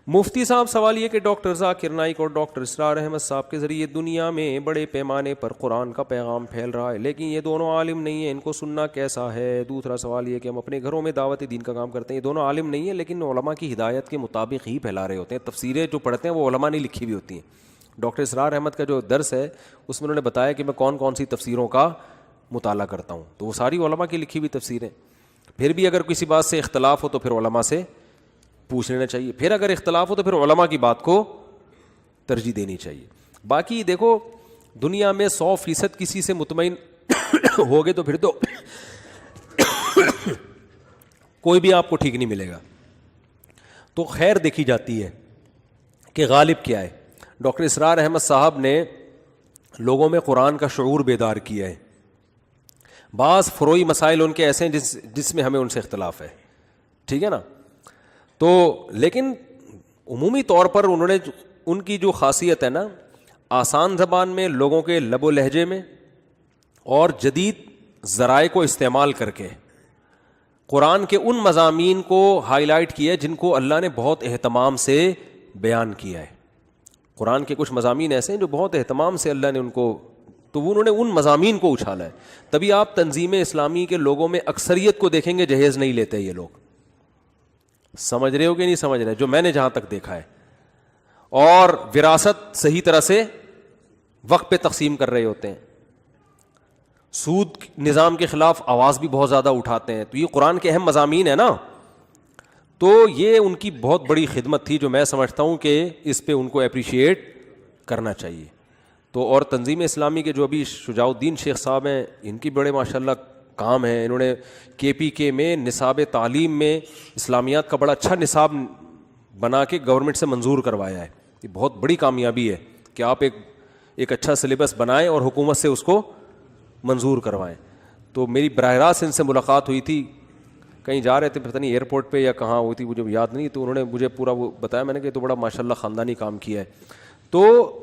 مفتی صاحب سوال یہ کہ ڈاکٹر ذاکر نائک اور ڈاکٹر اسرار احمد صاحب کے ذریعے دنیا میں بڑے پیمانے پر قرآن کا پیغام پھیل رہا ہے، لیکن یہ دونوں عالم نہیں ہیں، ان کو سننا کیسا ہے؟ دوسرا سوال یہ کہ ہم اپنے گھروں میں دعوت دین کا کام کرتے ہیں، یہ دونوں عالم نہیں ہیں لیکن علماء کی ہدایت کے مطابق ہی پھیلا رہے ہوتے ہیں، تفسیریں جو پڑھتے ہیں وہ علماء نے لکھی ہوئی ہوتی ہیں۔ ڈاکٹر اسرار احمد کا جو درس ہے اس میں انہوں نے بتایا کہ میں کون کون سی تفسیروں کا مطالعہ کرتا ہوں، تو وہ ساری علماء کی لکھی ہوئی تفسیریں۔ پھر بھی اگر کسی بات سے اختلاف ہو تو پھر علماء سے پوچھ لینا چاہیے، پھر اگر اختلاف ہو تو پھر علماء کی بات کو ترجیح دینی چاہیے۔ باقی دیکھو دنیا میں 100% کسی سے مطمئن ہوگے تو پھر تو کوئی بھی آپ کو ٹھیک نہیں ملے گا، تو خیر دیکھی جاتی ہے کہ غالب کیا ہے۔ ڈاکٹر اسرار احمد صاحب نے لوگوں میں قرآن کا شعور بیدار کیا ہے۔ بعض فروعی مسائل ان کے ایسے ہیں جس میں ہمیں ان سے اختلاف ہے، ٹھیک ہے نا، تو لیکن عمومی طور پر انہوں نے ان کی جو خاصیت ہے نا، آسان زبان میں لوگوں کے لب و لہجے میں اور جدید ذرائع کو استعمال کر کے قرآن کے ان مضامین کو ہائی لائٹ کیا ہے جن کو اللہ نے بہت اہتمام سے بیان کیا ہے۔ قرآن کے کچھ مضامین ایسے ہیں جو بہت اہتمام سے اللہ نے ان کو، تو انہوں نے ان مضامین کو اچھالا ہے۔ تبھی آپ تنظیم اسلامی کے لوگوں میں اکثریت کو دیکھیں گے جہیز نہیں لیتے یہ لوگ، سمجھ رہے ہو کہ نہیں سمجھ رہے، جو میں نے جہاں تک دیکھا ہے، اور وراثت صحیح طرح سے وقت پہ تقسیم کر رہے ہوتے ہیں، سود نظام کے خلاف آواز بھی بہت زیادہ اٹھاتے ہیں، تو یہ قرآن کے اہم مضامین ہیں نا، تو یہ ان کی بہت بڑی خدمت تھی جو میں سمجھتا ہوں کہ اس پہ ان کو اپریشیٹ کرنا چاہیے۔ تو اور تنظیم اسلامی کے جو ابھی شجاع الدین شیخ صاحب ہیں، ان کی بڑے ماشاءاللہ کام ہے، انہوں نے KPK میں نصاب تعلیم میں اسلامیات کا بڑا اچھا نصاب بنا کے گورنمنٹ سے منظور کروایا ہے۔ یہ بہت بڑی کامیابی ہے کہ آپ ایک اچھا سلیبس بنائیں اور حکومت سے اس کو منظور کروائیں۔ تو میری براہ راست ان سے ملاقات ہوئی تھی، کہیں جا رہے تھے پتہ نہیں ایئرپورٹ پہ یا کہاں ہوئی تھی، مجھے یاد نہیں، تو انہوں نے مجھے پورا وہ بتایا، میں نے کہا تو بڑا ماشاءاللہ خاندانی کام کیا ہے، تو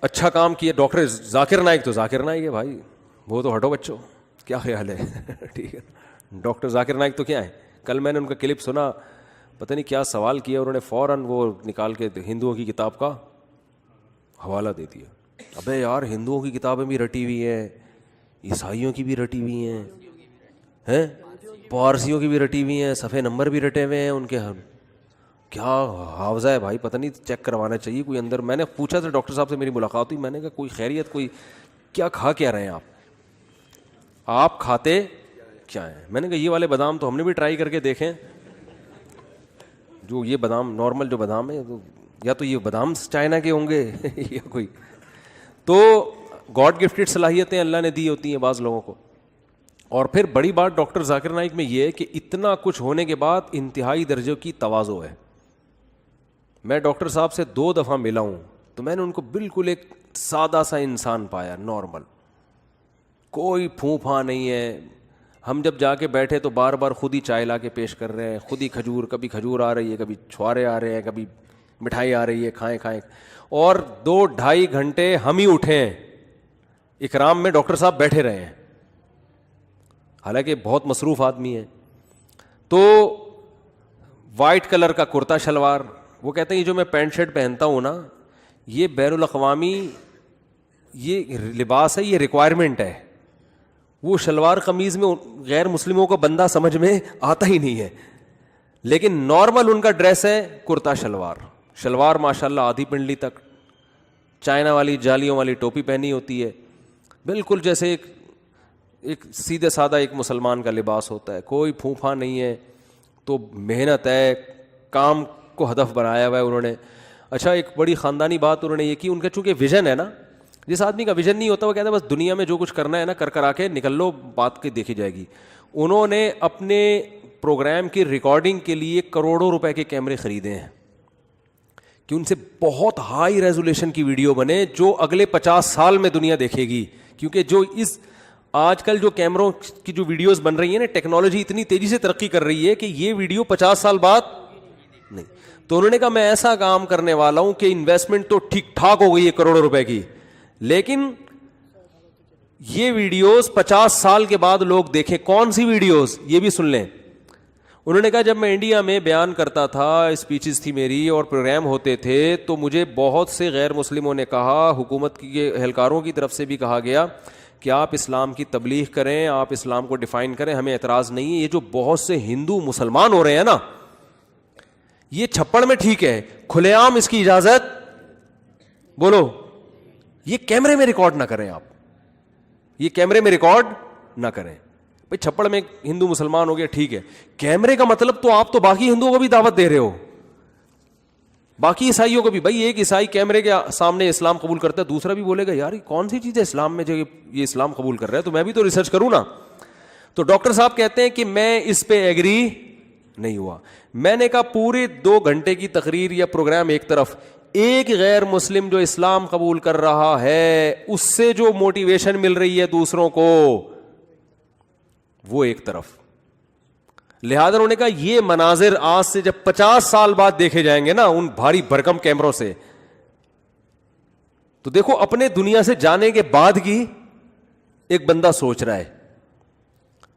اچھا کام کیا۔ ڈاکٹر ذاکر نائک تو ذاکر نائک ہے بھائی، وہ تو ہٹو بچوں، کیا خیال ہے؟ ٹھیک ہے، ڈاکٹر ذاکر نائک تو کیا ہے؟ کل میں نے ان کا کلپ سنا، پتہ نہیں کیا سوال کیا، انہوں نے فوراً وہ نکال کے ہندوؤں کی کتاب کا حوالہ دے دیا۔ ابے یار ہندوؤں کی کتابیں بھی رٹی ہوئی ہیں، عیسائیوں کی بھی رٹی ہوئی ہیں، پارسیوں کی بھی رٹی ہوئی ہیں، صفحے نمبر بھی رٹے ہوئے ہیں ان کے، کیا حافظہ ہے بھائی، پتہ نہیں چیک کروانا چاہیے کوئی اندر۔ میں نے پوچھا تھا ڈاکٹر صاحب سے، میری ملاقات ہوئی، میں نے کہا کوئی خیریت، کوئی کیا کھا کیا رہے ہیں آپ کھاتے کیا ہیں؟ میں نے کہا یہ والے بادام تو ہم نے بھی ٹرائی کر کے دیکھیں، جو یہ بادام نارمل جو بادام ہے، یا تو یہ بادام چائنا کے ہوں گے یا کوئی، تو گاڈ گفٹڈ صلاحیتیں اللہ نے دی ہوتی ہیں بعض لوگوں کو۔ اور پھر بڑی بات ڈاکٹر ذاکر نائک میں یہ ہے کہ اتنا کچھ ہونے کے بعد انتہائی درجے کی تواضع ہے۔ میں ڈاکٹر صاحب سے 2 دفعہ ملا ہوں، تو میں نے ان کو بالکل ایک سادہ سا انسان پایا، نارمل، کوئی پھوں پھاں نہیں ہے۔ ہم جب جا کے بیٹھے تو بار بار خود ہی چائے لا کے پیش کر رہے ہیں، خود ہی کھجور، کبھی کھجور آ رہی ہے، کبھی چھوارے آ رہے ہیں، کبھی مٹھائی آ رہی ہے، کھائیں کھائیں، اور 2-2.5 گھنٹے ہم ہی اٹھے ہیں، اکرام میں ڈاکٹر صاحب بیٹھے رہے ہیں، حالانکہ بہت مصروف آدمی ہے۔ تو وائٹ کلر کا کرتا شلوار، وہ کہتے ہیں یہ جو میں پینٹ شرٹ پہنتا ہوں نا، یہ بین الاقوامی یہ لباس ہے، یہ ریکوائرمنٹ ہے، وہ شلوار قمیض میں غیر مسلموں کو بندہ سمجھ میں آتا ہی نہیں ہے، لیکن نارمل ان کا ڈریس ہے کرتا شلوار ماشاءاللہ آدھی پنڈلی تک، چائنا والی جالیوں والی ٹوپی پہنی ہوتی ہے، بالکل جیسے ایک سیدھے سادہ ایک مسلمان کا لباس ہوتا ہے، کوئی پھوں پھاں نہیں ہے۔ تو محنت ہے، کام کو ہدف بنایا ہوا ہے انہوں نے۔ اچھا ایک بڑی خاندانی بات انہوں نے یہ کی، ان کا چونکہ ویژن ہے نا، جس آدمی کا ویژن نہیں ہوتا وہ کہتا ہے بس دنیا میں جو کچھ کرنا ہے نا کر آ کے نکل لو، بات کی دیکھی جائے گی۔ انہوں نے اپنے پروگرام کی ریکارڈنگ کے لیے کروڑوں روپے کے کیمرے خریدے ہیں کہ ان سے بہت ہائی ریزولیشن کی ویڈیو بنے جو اگلے 50 سال میں دنیا دیکھے گی، کیونکہ جو اس آج کل جو کیمروں کی جو ویڈیوز بن رہی ہیں نا، ٹیکنالوجی اتنی تیزی سے ترقی کر رہی ہے کہ یہ ویڈیو 50 سال بعد نہیں۔ تو انہوں نے کہا میں ایسا کام کرنے والا ہوں کہ انویسٹمنٹ تو ٹھیک ٹھاک ہو گئی ہے کروڑوں روپے کی، لیکن یہ ویڈیوز 50 سال کے بعد لوگ دیکھیں۔ کون سی ویڈیوز؟ یہ بھی سن لیں، انہوں نے کہا جب میں انڈیا میں بیان کرتا تھا, اسپیچز تھی میری اور پروگرام ہوتے تھے, تو مجھے بہت سے غیر مسلموں نے کہا, حکومت کے اہلکاروں کی طرف سے بھی کہا گیا کہ آپ اسلام کی تبلیغ کریں, آپ اسلام کو ڈیفائن کریں, ہمیں اعتراض نہیں ہے. یہ جو بہت سے ہندو مسلمان ہو رہے ہیں نا, یہ چھپڑ میں ٹھیک ہے, کھلے عام اس کی اجازت, بولو, یہ کیمرے میں ریکارڈ نہ کریں, آپ یہ کیمرے میں ریکارڈ نہ کریں. بھائی چھپڑ میں ہندو مسلمان ہو گیا ٹھیک ہے, کیمرے کا مطلب تو آپ تو باقی ہندوؤں کو بھی دعوت دے رہے ہو, باقی عیسائیوں کو بھی. بھائی ایک عیسائی کیمرے کے سامنے اسلام قبول کرتا ہے, دوسرا بھی بولے گا یار یہ کون سی چیز ہے اسلام میں جو یہ اسلام قبول کر رہا ہے, تو میں بھی تو ریسرچ کروں نا. تو ڈاکٹر صاحب کہتے ہیں کہ میں اس پہ ایگری نہیں ہوا. میں نے کہا پورے 2 گھنٹے کی تقریر یا پروگرام ایک طرف, ایک غیر مسلم جو اسلام قبول کر رہا ہے اس سے جو موٹیویشن مل رہی ہے دوسروں کو, وہ ایک طرف. لہذا انہوں نے کہا یہ مناظر آج سے جب 50 سال بعد دیکھے جائیں گے نا ان بھاری بھرکم کیمروں سے, تو دیکھو اپنے دنیا سے جانے کے بعد کی ایک بندہ سوچ رہا ہے,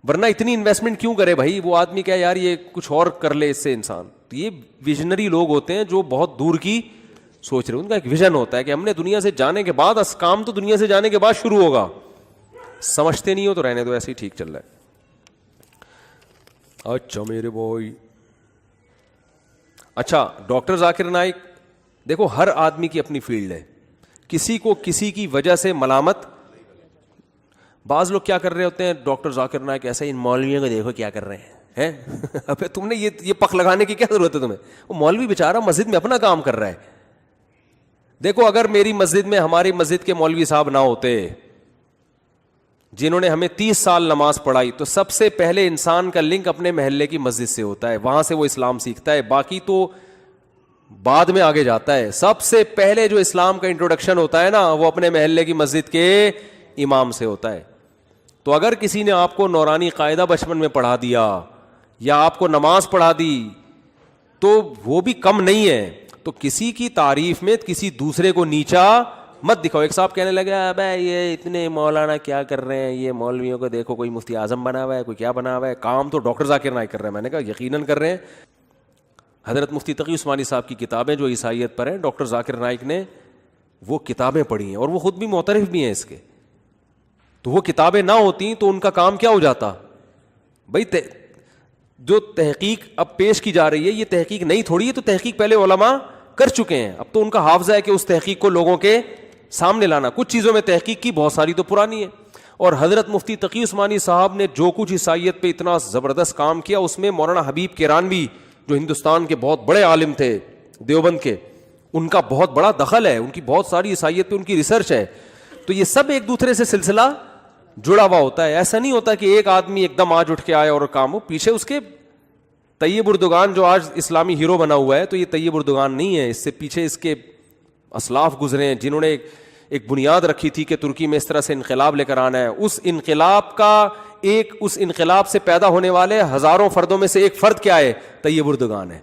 ورنہ اتنی انویسٹمنٹ کیوں کرے بھائی, وہ آدمی کہا یار یہ کچھ اور کر لے اس سے انسان. تو یہ ویژنری لوگ ہوتے ہیں جو بہت دور کی سوچ رہے ہیں, ان کا ایک ویژن ہوتا ہے کہ ہم نے دنیا سے جانے کے بعد, کام تو دنیا سے جانے کے بعد شروع ہوگا. سمجھتے نہیں ہو تو رہنے دو, ایسے ہی ٹھیک چل رہا ہے. اچھا میرے بھائی, اچھا ڈاکٹر ذاکر نائک, دیکھو ہر آدمی کی اپنی فیلڈ ہے, کسی کو کسی کی وجہ سے ملامت. بعض لوگ کیا کر رہے ہوتے ہیں, ڈاکٹر ذاکر نائک ایسے, ان مولویوں کو دیکھو کیا کر رہے ہیں, ابے تم نے یہ پک لگانے کی کیا ضرورت ہے تمہیں, وہ مولوی بیچارہ مسجد میں اپنا کام کر رہا ہے. دیکھو اگر میری مسجد میں ہماری مسجد کے مولوی صاحب نہ ہوتے جنہوں نے ہمیں 30 سال نماز پڑھائی, تو سب سے پہلے انسان کا لنک اپنے محلے کی مسجد سے ہوتا ہے, وہاں سے وہ اسلام سیکھتا ہے, باقی تو بعد میں آگے جاتا ہے. سب سے پہلے جو اسلام کا انٹروڈکشن ہوتا ہے نا وہ اپنے محلے کی مسجد کے امام سے ہوتا ہے. تو اگر کسی نے آپ کو نورانی قاعدہ بچپن میں پڑھا دیا یا آپ کو نماز پڑھا دی تو وہ بھی کم نہیں ہے. تو کسی کی تعریف میں کسی دوسرے کو نیچا مت دکھاؤ. ایک صاحب کہنے لگے ابے یہ اتنے مولانا کیا کر رہے ہیں, یہ مولویوں کو دیکھو, کوئی مفتی اعظم بنا ہوا ہے, کوئی کیا بنا ہوا ہے, کام تو ڈاکٹر ذاکر نائک کر رہے ہیں. میں نے کہا یقیناً کر رہے ہیں. حضرت مفتی تقی عثمانی صاحب کی کتابیں جو عیسائیت پر ہیں, ڈاکٹر ذاکر نائک نے وہ کتابیں پڑھی ہیں اور وہ خود بھی معترف بھی ہیں اس کے. تو وہ کتابیں نہ ہوتی تو ان کا کام کیا ہو جاتا بھائی. جو تحقیق اب پیش کی جا رہی ہے یہ تحقیق نہیں تھوڑی ہے, تو تحقیق پہلے علماء کر چکے ہیں. اب تو ان کا حافظہ ہے کہ اس تحقیق کو لوگوں کے سامنے لانا. کچھ چیزوں میں تحقیق کی, بہت ساری تو پرانی ہے. اور حضرت مفتی تقی عثمانی صاحب نے جو کچھ عیسائیت پہ اتنا زبردست کام کیا, اس میں مولانا حبیب کیرانوی جو ہندوستان کے بہت بڑے عالم تھے دیوبند کے, ان کا بہت بڑا دخل ہے, ان کی بہت ساری عیسائیت پہ ان کی ریسرچ ہے. تو یہ سب ایک دوسرے سے سلسلہ جڑا ہوا ہوتا ہے. ایسا نہیں ہوتا کہ ایک آدمی ایک دم آج اٹھ کے آئے اور کام ہو. پیچھے اس کے طیب اردگان جو آج اسلامی ہیرو بنا ہوا ہے, تو یہ طیب اردگان نہیں ہے, اس سے پیچھے اس کے اسلاف گزرے ہیں جنہوں نے ایک بنیاد رکھی تھی کہ ترکی میں اس طرح سے انقلاب لے کر آنا ہے. اس انقلاب سے پیدا ہونے والے ہزاروں فردوں میں سے ایک فرد کیا ہے, طیب اردگان ہے.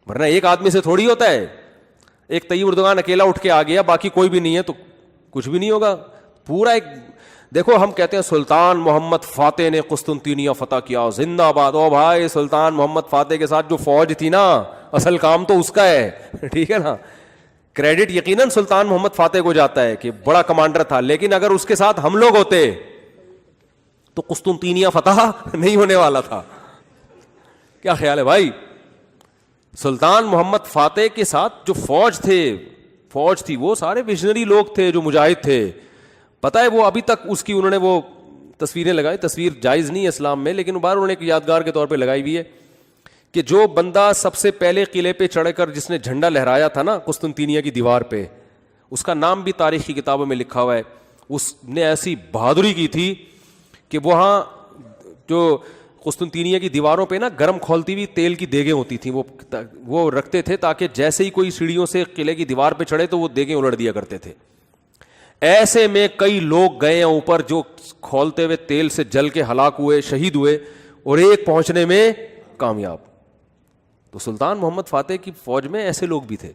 ورنہ ایک آدمی سے تھوڑی ہوتا ہے. ایک طیب اردگان اکیلا اٹھ کے آ گیا, باقی کوئی بھی نہیں ہے تو کچھ بھی نہیں ہوگا. پورا ایک دیکھو, ہم کہتے ہیں سلطان محمد فاتح نے قسطنطینیہ فتح کیا, زندہ باد. او بھائی, سلطان محمد فاتح کے ساتھ جو فوج تھی نا, اصل کام تو اس کا ہے, ٹھیک ہے نا. کریڈٹ یقیناً سلطان محمد فاتح کو جاتا ہے کہ بڑا کمانڈر تھا, لیکن اگر اس کے ساتھ ہم لوگ ہوتے تو قسطنطینیہ فتح نہیں ہونے والا تھا. کیا خیال ہے بھائی؟ سلطان محمد فاتح کے ساتھ جو فوج تھی وہ سارے ویژنری لوگ تھے جو مجاہد تھے. پتہ ہے وہ ابھی تک اس کی انہوں نے وہ تصویریں لگائی, تصویر جائز نہیں ہے اسلام میں, لیکن بار انہوں نے ایک یادگار کے طور پہ لگائی ہوئی ہے کہ جو بندہ سب سے پہلے قلعے پہ چڑھ کر جس نے جھنڈا لہرایا تھا نا قسطنطینیہ کی دیوار پہ, اس کا نام بھی تاریخ کی کتابوں میں لکھا ہوا ہے. اس نے ایسی بہادری کی تھی کہ وہاں جو قسطنطینیہ کی دیواروں پہ نا گرم کھولتی ہوئی تیل کی دیگیں ہوتی تھیں, وہ رکھتے تھے تاکہ جیسے ہی کوئی سیڑھیوں سے قلعے کی دیوار پہ چڑھے تو وہ دیگیں الٹ دیا کرتے تھے. ایسے میں کئی لوگ گئے ہیں اوپر جو کھولتے ہوئے تیل سے جل کے ہلاک ہوئے, شہید ہوئے, اور ایک پہنچنے میں کامیاب. تو سلطان محمد فاتح کی فوج میں ایسے لوگ بھی تھے.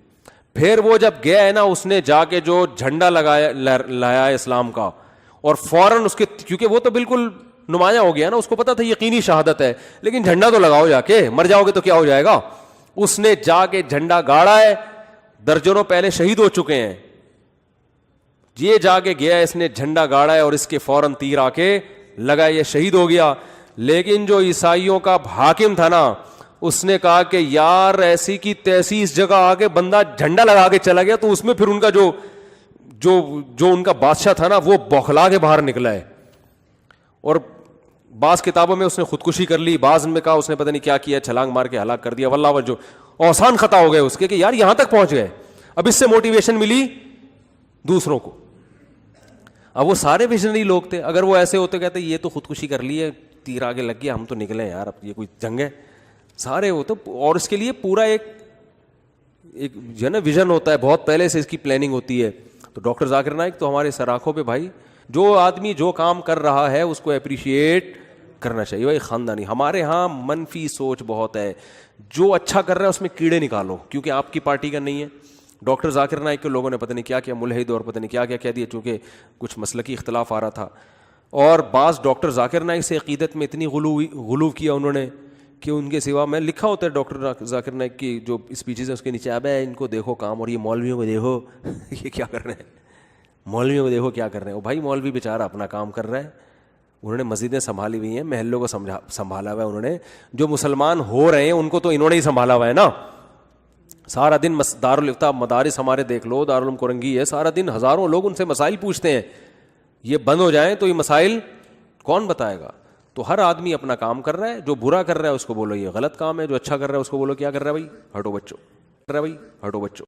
پھر وہ جب گیا ہے نا, اس نے جا کے جو جھنڈا لایا اسلام کا, اور فوراً اس کے, کیونکہ وہ تو بالکل نمایاں ہو گیا نا, اس کو پتا تھا یقینی شہادت ہے, لیکن جھنڈا تو لگاؤ جا کے, مر جاؤ گے تو کیا ہو جائے گا. اس نے جا کے جھنڈا گاڑا ہے, درجنوں پہلے شہید ہو چکے ہیں, یہ جا کے گیا, اس نے جھنڈا گاڑا ہے اور اس کے فوراً تیر آ کے لگا, یہ شہید ہو گیا. لیکن جو عیسائیوں کا حاکم تھا نا, اس نے کہا کہ یار ایسی کی تیسی اس جگہ آ کے بندہ جھنڈا لگا کے چلا گیا, تو اس میں پھر ان کا جو ان کا بادشاہ تھا نا وہ بوکھلا کے باہر نکلا ہے. اور بعض کتابوں میں اس نے خودکشی کر لی, بعض میں کہا اس نے پتہ نہیں کیا کیا, چھلانگ مار کے ہلاک کر دیا. واللہ وجہ اوسان خطا ہو گئے اس کے کہ یار یہاں تک پہنچ گئے. اب اس سے موٹیویشن ملی دوسروں کو. اب وہ سارے ویژنری لوگ تھے, اگر وہ ایسے ہوتے کہتے یہ تو خودکشی کر لی ہے, تیر آگے لگ گیا, ہم تو نکلے یار, اب یہ کوئی جنگ ہے. سارے وہ تو, اور اس کے لیے پورا ایک جو ہے نا ویژن ہوتا ہے, بہت پہلے سے اس کی پلاننگ ہوتی ہے. تو ڈاکٹر ذاکر نائک تو ہمارے سر آنکھوں پہ بھائی, جو آدمی جو کام کر رہا ہے اس کو اپریشیٹ کرنا چاہیے. بھائی خاندانی, ہمارے ہاں منفی سوچ بہت ہے, جو اچھا کر رہا ہے اس میں کیڑے نکالو کیونکہ آپ کی پارٹی کا نہیں ہے. ڈاکٹر ذاکر نائک کے لوگوں نے پتہ نہیں کیا کیا ملحد اور پتہ نہیں کیا کیا کہہ دیا, چونکہ کچھ مسلکی اختلاف آ رہا تھا. اور بعض ڈاکٹر ذاکر نائک سے عقیدت میں اتنی غلو کیا انہوں نے کہ ان کے سوا, میں لکھا ہوتا ہے ڈاکٹر ذاکر نائک کی جو اسپیچز ہیں اس کے نیچے, اب ہے ان کو دیکھو کام, اور یہ مولویوں کو دیکھو یہ کیا کر رہے ہیں, مولویوں کو دیکھو کیا کر رہے ہیں. بھائی مولوی بیچارہ اپنا کام کر رہا ہے, انہوں نے مسجدیں سنبھالی ہوئی ہیں, محلوں کو سنبھالا ہوا ہے انہوں نے. جو مسلمان ہو رہے ہیں ان کو تو انہوں نے ہی سنبھالا ہوا ہے نا. سارا دن دارالفتاح مدارس ہمارے دیکھ لو, دارالعلوم کورنگی ہے, سارا دن ہزاروں لوگ ان سے مسائل پوچھتے ہیں. یہ بند ہو جائیں تو یہ مسائل کون بتائے گا. تو ہر آدمی اپنا کام کر رہا ہے, جو برا کر رہا ہے اس کو بولو یہ غلط کام ہے, جو اچھا کر رہا ہے اس کو بولو کیا کر رہا ہے بھائی, ہٹو بچوں, کر رہا ہے بھائی ہٹو بچوں.